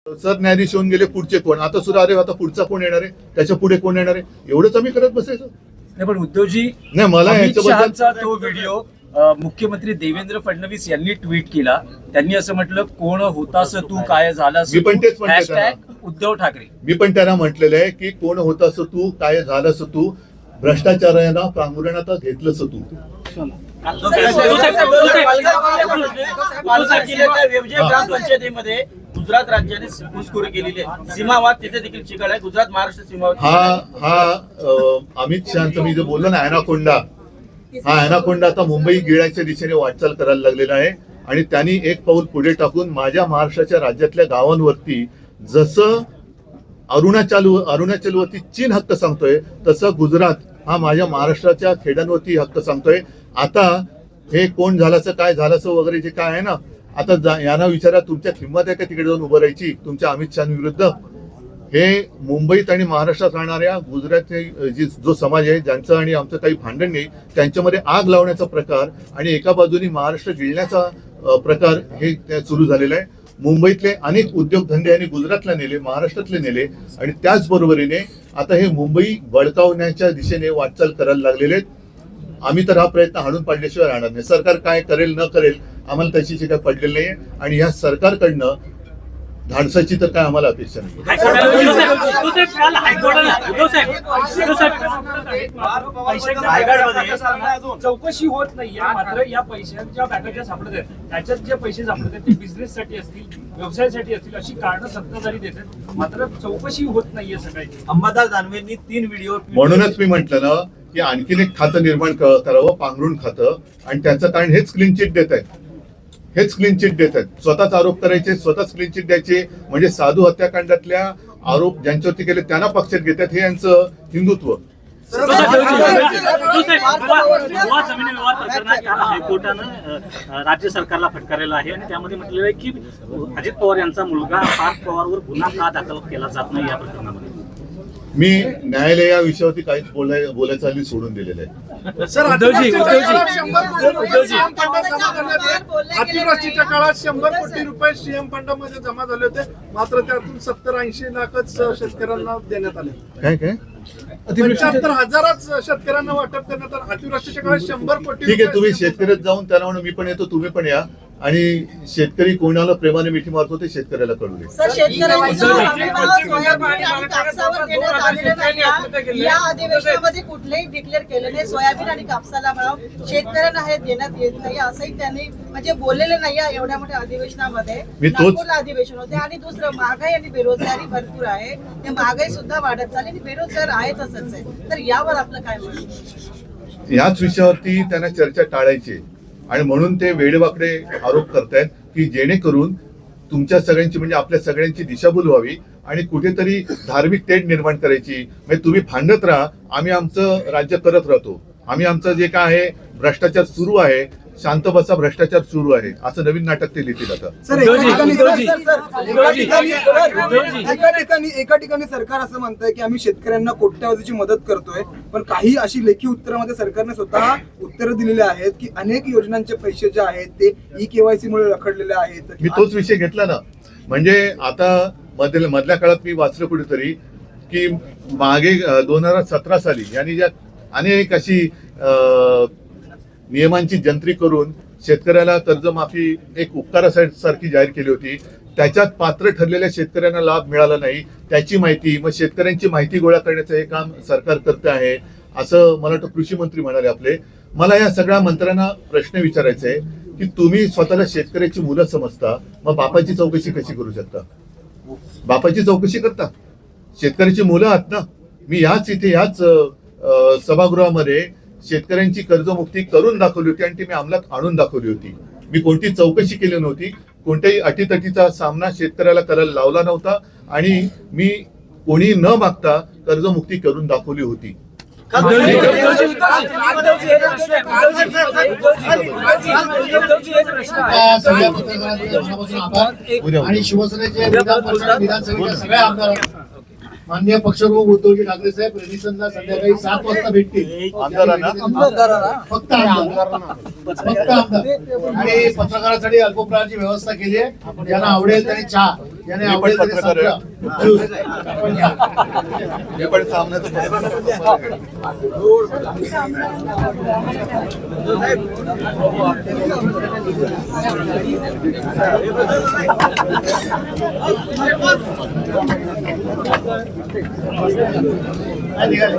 सरन्यायाधीश होऊन गेले, पुढचे कोण? आता सुद्धा अरे आता पुढचा कोण येणार आहे, त्याच्या पुढे कोण येणार आहे, एवढंच आम्ही करत बसायचं नाही. पण उद्धवजी, नाही, मला याच्याबद्दल तो व्हिडिओ मुख्यमंत्री देवेंद्र फडणवीस यांनी ट्विट केला. त्यांनी असं म्हटलं, कोण होतास तू, काय झालास मी पण तेच म्हणते हॅशटॅग उद्धव ठाकरे. मी पण त्यांना म्हटलेलं आहे की कोण होतास तू, काय झालंस तू, भ्रष्टाचारांना पांघरुणात घेतलंस तू. ग्रामपंचायतीमध्ये गुजरात राज्याने घुसखोरी केलेली आहे. सीमावाद तिथे देखील चिघळ आहे. गुजरात महाराष्ट्र सीमावाद हा अमित शहाचा मी जे बोललो ना ॲनाकोंडा, हा ॲनाकोंडा आता मुंबई गिळायच्या दिशेने वाटचाल करायला लागलेला आहे. आणि त्यांनी एक पाऊल पुढे टाकून माझ्या महाराष्ट्राच्या राज्यातल्या गावांवरती जसं अरुणाचलवरती चीन हक्क सांगतोय, तसं गुजरात हा माझ्या महाराष्ट्राच्या खेड्यांवरती हक्क सांगतोय. आता हे कोण झाल्याचं, काय झाल्याचं वगैरे जे काय आहे ना, आता यांना विचारा, तुमच्या किंमत आहे का तिकडे जाऊन उभं राहायची तुमच्या अमित शहा विरुद्ध? हे मुंबईत आणि महाराष्ट्रात राहणाऱ्या गुजरातचे जो समाज आहे, ज्यांचं आणि आमचं काही भांडण नाही, त्यांच्यामध्ये आग लावण्याचा प्रकार आणि एका बाजूनी महाराष्ट्र गिळण्याचा प्रकार हे सुरू झालेला आहे. मुंबईतले अनेक उद्योगधंदे यांनी गुजरातला नेले, महाराष्ट्रातले नेले आणि त्याचबरोबरीने आता हे मुंबई बळकावण्याच्या दिशेने वाटचाल करायला लागलेले आहेत. आम्ही तर हा प्रयत्न हाणून पाडल्याशिवाय राहणार नाही. सरकार काय करेल न करेल आम्हाला त्याची काय पडलेली नाहीये आणि या सरकारकडनं धाडसाची तर काय आम्हाला अपेक्षा नाही. चौकशी होत नाहीये, मात्र या पैशांच्या बॅगा सापडत आहेत, त्याच्यात जे पैसे सापडत आहेत ते बिझनेससाठी असतील, व्यवसायासाठी असतील, अशी कारणं सत्ताधारी देतात, मात्र चौकशी होत नाहीये सगळ्याची. अंबादास दानवेंनी 3 व्हिडिओ. म्हणूनच मी म्हटलं ना की आणखीन एक खातं निर्माण करावं, पांघरुण खातं, आणि त्याचं कारण हेच क्लीन चिट देत आहेत. हेच क्लीन चिट देत आहेत. स्वतःच आरोप करायचे, स्वतःच क्लीन चिट द्यायचे, म्हणजे साधू हत्याकांडातल्या आरोप ज्यांच्यावरती केले त्यांना पक्षात घेतात. हे यांचं हिंदुत्व. जमिनी व्यवहार प्रकरणात हायकोर्टानं राज्य सरकारला फटकारलेला आहे आणि त्यामध्ये म्हटलेलं आहे की अजित पवार यांचा मुलगा पार्थ पवारवर गुन्हा का दाखल केला जात नाही या प्रकरणामध्ये. मी न्यायालय या विषयावरती काहीच बोलायचं हल्ली सोडून दिलेलं आहे. अतिवृष्टीच्या काळात 100 कोटी रुपये सीएम फंडामध्ये जमा झाले होते, मात्र त्यातून 70-80 लाखच शेतकऱ्यांना देण्यात आले. काय 75,000च शेतकऱ्यांना वाटप करण्यात आलं. अतिवृष्टीच्या काळात 100 कोटी. ठीक आहे, तुम्ही शेतकऱ्यात जाऊन त्यांना म्हणून मी पण येतो, तुम्ही पण या, आणि शेतकरी कोणाला प्रेमाने मिठी मारतो ते शेतकऱ्याला कळू दे. या अधिवेशनामध्ये कुठलेही डिक्लेअर केले नाही. सोयाबीन आणि कापसाला भाव शेतकऱ्यांना हे देण्यात येत नाही असंही त्यांनी म्हणजे बोललेलं नाही. एवढ्या मोठ्या अधिवेशनामध्ये नागपूरला अधिवेशन होते. आणि दुसरं, महागाई आणि बेरोजगारी भरपूर आहे. ते महागाई सुद्धा वाढत चालली आणि बेरोजगार आहे तसंच आहे. तर यावर आपलं काय म्हणणं? याच विषयावरती त्यांना चर्चा टाळायची आणि म्हणून ते वेडेवाकडे आरोप करतायत की जेणेकरून तुमच्या सगळ्यांची म्हणजे आपल्या सगळ्यांची दिशाभूल व्हावी आणि कुठेतरी धार्मिक तेढ निर्माण करायची. म्हणजे तुम्ही भांडत राहा, आम्ही आमचं राज्य करत राहतो, आम्ही आमचं जे काय आहे भ्रष्टाचार सुरू आहे, शांत बसा भ्रष्टाचार सुरू आहे, असं नवीन नाटक ते लिहितील. आता एका ठिकाणी सरकार असं म्हणतंय की आम्ही शेतकऱ्यांना कोट्यावधीची मदत करतोय, पण काही अशी लेखी उत्तरामध्ये सरकारने स्वतः उत्तरं दिलेली आहेत की अनेक योजनांचे पैसे जे आहेत ते ई-केवायसी मुळे रखडलेले आहेत. मी तोच विषय घेतला ना. म्हणजे आता मधल्या काळात मी वाचलं कुठेतरी की मागे 2017 साली यांनी ज्या अनेक अशी नियमांची जंत्री करून शेतकऱ्याला कर्जमाफी एक उपकारासारखी जाहीर केली होती. त्याच्यात पात्र ठरलेल्या शेतकऱ्यांना लाभ मिळाला नाही, त्याची माहिती, मग शेतकऱ्यांची माहिती गोळा करण्याचं हे काम सरकार करते आहे असं मला वाटतं कृषी मंत्री म्हणाले आपले. मला या सगळ्या मंत्र्यांना प्रश्न विचारायचा आहे की तुम्ही स्वतःला शेतकऱ्याची मुलं समजता, मग बापाची चौकशी कशी करू शकता? बापाची चौकशी करता, शेतकऱ्याची मुलं आहात ना. मी याच सभागृहामध्ये शेतकऱ्यांची कर्जमुक्ती करून दाखवली होती आणि ती मी अंमलात आणून दाखवली होती. मी कोणती चौकशी केली नव्हती, कोणत्याही अटीतटीचा सामना शेतकऱ्याला करायला लावला नव्हता आणि मी कोणी न मागता कर्जमुक्ती करून दाखवली होती. आणि शिवसेनेचे विधानसभेच्या सगळ्या आमदार माननीय पक्षप्रमुख उद्धवजी ठाकरे साहेब रविचंद्र संध्याकाळी 7 वाजता भेटतील आमदारांना, फक्त आमदार आणि पत्रकारांसाठी अल्पप्रहाराची व्यवस्था केली आहे. ज्यांना आवडेल त्यांनी चहा ज्याने मी पण आवडेल त्याने पत्रकार आहे. सांगा. ज्यूस. आपण घ्या. मी पण सामन्याचं पत्रकार आहे. काय निघाले?